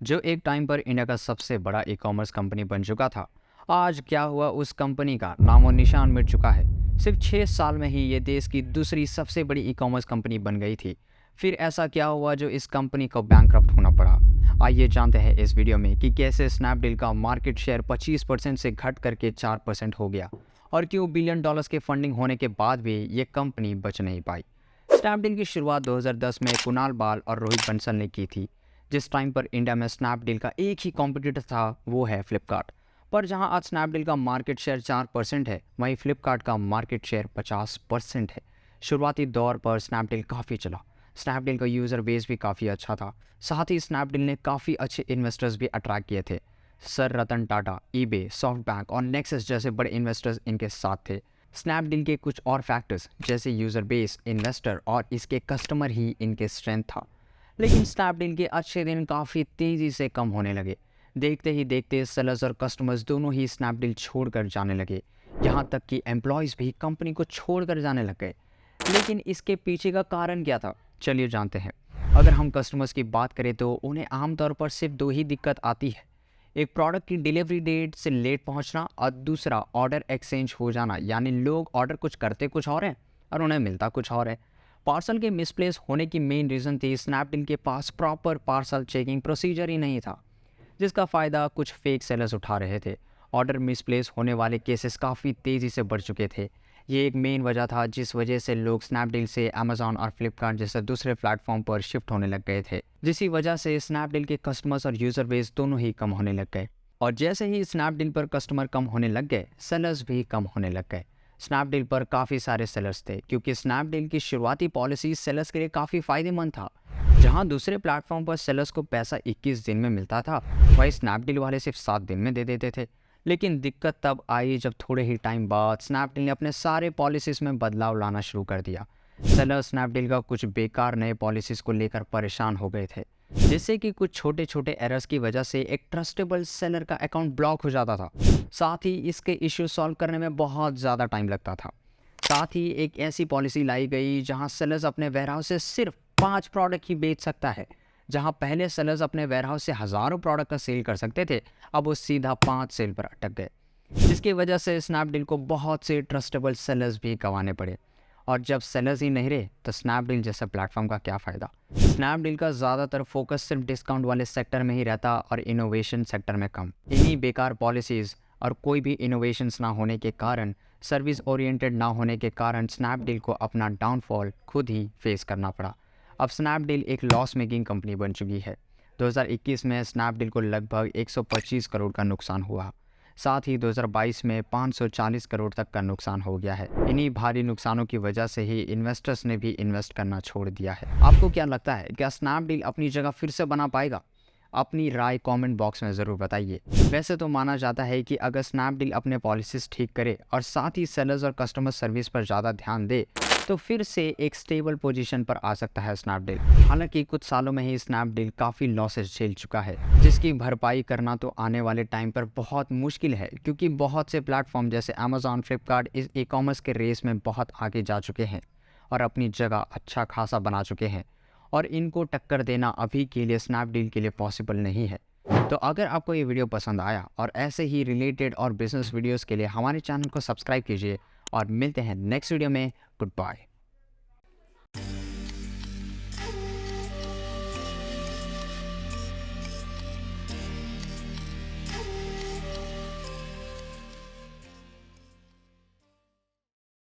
जो एक टाइम पर इंडिया का सबसे बड़ा ई कॉमर्स कंपनी बन चुका था, आज क्या हुआ उस कंपनी का नामो निशान मिट चुका है। सिर्फ 6 साल में ही ये देश की दूसरी सबसे बड़ी ई कॉमर्स कंपनी बन गई थी। फिर ऐसा क्या हुआ जो इस कंपनी को बैंकक्रप्ट होना पड़ा। आइए जानते हैं इस वीडियो में कि कैसे स्नैपडील का मार्केट शेयर 25% से घट करके 4% हो गया और क्यों बिलियन डॉलर्स के फंडिंग होने के बाद भी ये कंपनी बच नहीं पाई। स्नैपडील की शुरुआत 2010 में कुणाल बाल और रोहित बंसल ने की थी। जिस टाइम पर इंडिया में स्नैपडील का एक ही कॉम्पिटिटर था वो है फ्लिपकार्ट। पर जहां आज स्नैपडील का मार्केट शेयर 4% है, वहीं फ्लिपकार्ट का मार्केट शेयर 50% है। शुरुआती दौर पर स्नैपडील काफ़ी चला। स्नैपडील का यूज़र बेस भी काफ़ी अच्छा था। साथ ही स्नैपडील ने काफ़ी अच्छे इन्वेस्टर्स भी अट्रैक्ट किए थे। Sir Ratan Tata, eBay, SoftBank और नेक्सस जैसे बड़े इन्वेस्टर्स इनके साथ थे। स्नैपडील के कुछ और फैक्टर्स जैसे यूज़र बेस, इन्वेस्टर और इसके कस्टमर ही इनके स्ट्रेंथ था। लेकिन स्नैपडील के अच्छे दिन काफ़ी तेज़ी से कम होने लगे। देखते ही देखते सेलर्स और कस्टमर्स दोनों ही स्नैपडील छोड़कर जाने लगे। यहाँ तक कि एम्प्लॉयज़ भी कंपनी को छोड़कर जाने लग गए। लेकिन इसके पीछे का कारण क्या था, चलिए जानते हैं। अगर हम कस्टमर्स की बात करें तो उन्हें आमतौर पर सिर्फ दो ही दिक्कत आती है। एक प्रोडक्ट की डिलीवरी डेट से लेट पहुंचना और दूसरा ऑर्डर एक्सचेंज हो जाना, यानी लोग ऑर्डर कुछ करते कुछ और हैं और उन्हें मिलता कुछ और है। पार्सल के मिसप्लेस होने की मेन रीज़न थी स्नैपडील के पास प्रॉपर पार्सल चेकिंग प्रोसीजर ही नहीं था, जिसका फ़ायदा कुछ फेक सेलर्स उठा रहे थे। ऑर्डर मिसप्लेस होने वाले केसेस काफ़ी तेज़ी से बढ़ चुके थे। ये एक मेन वजह था जिस वजह से लोग स्नैपडील से अमेजॉन और फ्लिपकार्ट जैसे दूसरे प्लेटफॉर्म पर शिफ्ट होने लग गए थे, जिसकी वजह से स्नैपडील के कस्टमर्स और यूज़र बेस दोनों ही कम होने लग गए। और जैसे ही स्नैपडील पर कस्टमर कम होने लग गए, सेलर्स भी कम होने लग गए। स्नैपडील पर काफ़ी सारे सेलर्स थे क्योंकि स्नैपडील की शुरुआती पॉलिसी सेलर्स के लिए काफ़ी फ़ायदेमंद था। जहां दूसरे प्लेटफॉर्म पर सेलर्स को पैसा 21 दिन में मिलता था, वहीं स्नैपडील वाले सिर्फ 7 दिन में दे देते थे। लेकिन दिक्कत तब आई जब थोड़े ही टाइम बाद स्नैपडील ने अपने सारे पॉलिसीज़ में बदलाव लाना शुरू कर दिया। सेलर स्नैपडील का कुछ बेकार नए पॉलिसीज़ को लेकर परेशान हो गए थे, जिससे कि कुछ छोटे छोटे एरर्स की वजह से एक ट्रस्टेबल सेलर का अकाउंट ब्लॉक हो जाता था। साथ ही इसके इश्यू सॉल्व करने में बहुत ज़्यादा टाइम लगता था। साथ ही एक ऐसी पॉलिसी लाई गई जहां सेलर्स अपने वेयरहाउस से सिर्फ 5 प्रोडक्ट ही बेच सकता है। जहां पहले सेलर्स अपने वेयरहाउस से हज़ारों प्रोडक्ट का सेल कर सकते थे, अब वो सीधा 5 सेल पर अटक गए, जिसकी वजह से स्नैपडील को बहुत से ट्रस्टेबल सेलर्स भी गंवाने पड़े। और जब सेलर्स ही नहीं रहे तो स्नैपडील जैसे प्लेटफॉर्म का क्या फ़ायदा। स्नैपडील का ज़्यादातर फोकस सिर्फ डिस्काउंट वाले सेक्टर में ही रहता और इनोवेशन सेक्टर में कम। इन्हीं बेकार पॉलिसीज़ और कोई भी इनोवेशंस ना होने के कारण, सर्विस ओरिएंटेड ना होने के कारण स्नैपडील को अपना डाउनफॉल खुद ही फेस करना पड़ा। अब स्नैपडील एक लॉस मेकिंग कंपनी बन चुकी है। 2021 में स्नैपडील को लगभग 125 करोड़ का नुकसान हुआ। साथ ही 2022 में 540 करोड़ तक का नुकसान हो गया है। इन्हीं भारी नुकसानों की वजह से ही इन्वेस्टर्स ने भी इन्वेस्ट करना छोड़ दिया है। आपको क्या लगता है, क्या स्नैपडील अपनी जगह फिर से बना पाएगा? अपनी राय कमेंट बॉक्स में ज़रूर बताइए। वैसे तो माना जाता है कि अगर स्नैपडील अपने पॉलिसीज़ ठीक करे और साथ ही सेलर्स और कस्टमर सर्विस पर ज़्यादा ध्यान दे तो फिर से एक स्टेबल पोजीशन पर आ सकता है स्नैपडील। हालांकि कुछ सालों में ही स्नैपडील काफ़ी लॉसेस झेल चुका है, जिसकी भरपाई करना तो आने वाले टाइम पर बहुत मुश्किल है, क्योंकि बहुत से प्लेटफॉर्म जैसे अमेजॉन, फ्लिपकार्ट इस ई कॉमर्स के रेस में बहुत आगे जा चुके हैं और अपनी जगह अच्छा खासा बना चुके हैं, और इनको टक्कर देना अभी के लिए स्नैपडील के लिए पॉसिबल नहीं है। तो अगर आपको ये वीडियो पसंद आया और ऐसे ही रिलेटेड और बिजनेस वीडियोस के लिए हमारे चैनल को सब्सक्राइब कीजिए और मिलते हैं नेक्स्ट वीडियो में। Good bye.